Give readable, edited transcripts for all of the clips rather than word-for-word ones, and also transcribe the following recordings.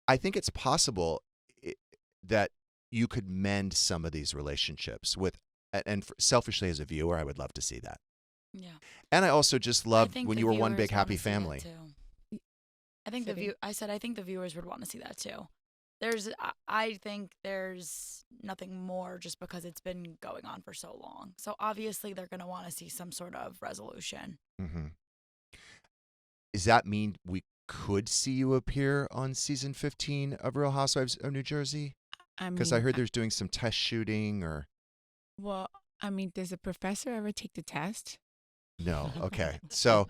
I think it's possible that you could mend some of these relationships with, and selfishly as a viewer, I would love to see that. Yeah. And I also just I loved think when the you were one viewers big want happy to see that family. too. I think City. I said I think the viewers would want to see that too. I think there's nothing more just because it's been going on for so long. So obviously they're going to want to see some sort of resolution. Mm-hmm. Does that mean we could see you appear on season 15 of Real Housewives of New Jersey? I Because I mean, heard there's doing some test shooting or... well, I mean, does a professor ever take the test? No. Okay. So,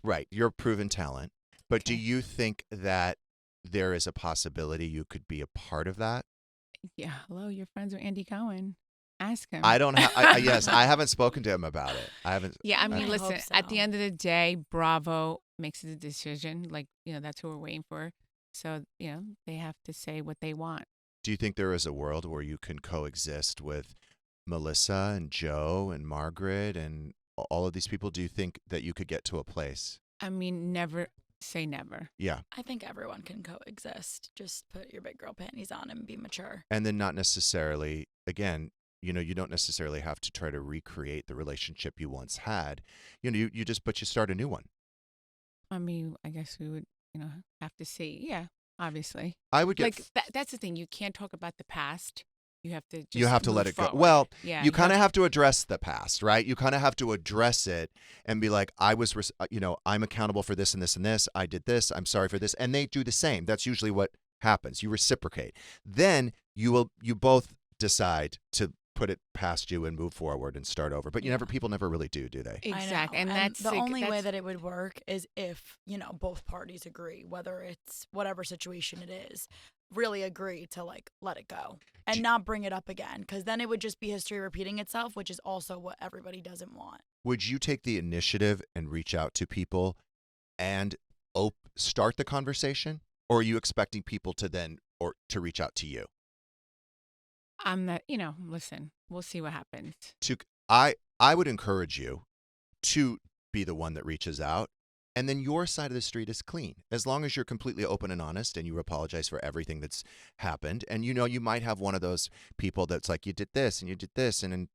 right, you're a proven talent. But do Okay. you think that there is a possibility you could be a part of that? Yeah. Hello, you're friends with Andy Cohen. Ask him. I don't have. Yes, I haven't spoken to him about it. I haven't. Yeah, I mean, I listen, hope at the so. end of the day, Bravo makes the decision. Like, that's who we're waiting for. So, they have to say what they want. Do you think there is a world where you can coexist with Melissa and Joe and Margaret and all of these people? Do you think that you could get to a place? I mean, never say never. Yeah. I think everyone can coexist. Just put your big girl panties on and be mature. And then not necessarily, again, you don't necessarily have to try to recreate the relationship you once had. You just, but you start a new one. I mean, I guess we would, have to see. Yeah, obviously. I would get Like, that's the thing. You can't talk about the past. You have to just you have to let move it go. forward. Well, Yeah, you kind of have to address the past, right? You kind of have to address it and be like, I'm accountable for this and this and this. I did this. I'm sorry for this. And they do the same. That's usually what happens. You reciprocate. Then you both decide to put it past you and move forward and start over. But people never really do they? Exactly. I know. And that's the like, only way that's- that it would work is if, both parties agree, whether it's whatever situation it is, really agree to let it go and not bring it up again. Because then it would just be history repeating itself, which is also what everybody doesn't want. Would you take the initiative and reach out to people and start the conversation? Or are you expecting people to reach out to you? I'm not, listen, we'll see what happens. I would encourage you to be the one that reaches out, and then your side of the street is clean. As long as you're completely open and honest and you apologize for everything that's happened. And you might have one of those people that's like, you did this and you did this. And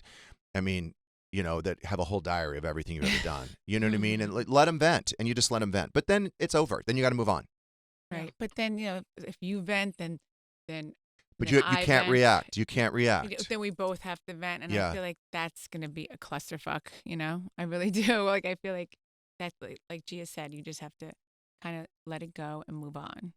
I mean, that have a whole diary of everything you've ever done. You know what I mean? And let them vent, and you just let them vent. But then it's over. Then you got to move on. Right. But then, if you vent, then But then you I can't vent. react. You can't react. Then we both have to vent, and Yeah. I feel like that's gonna be a clusterfuck. I really do. Like, I feel like that's like Gia said, you just have to kind of let it go and move on.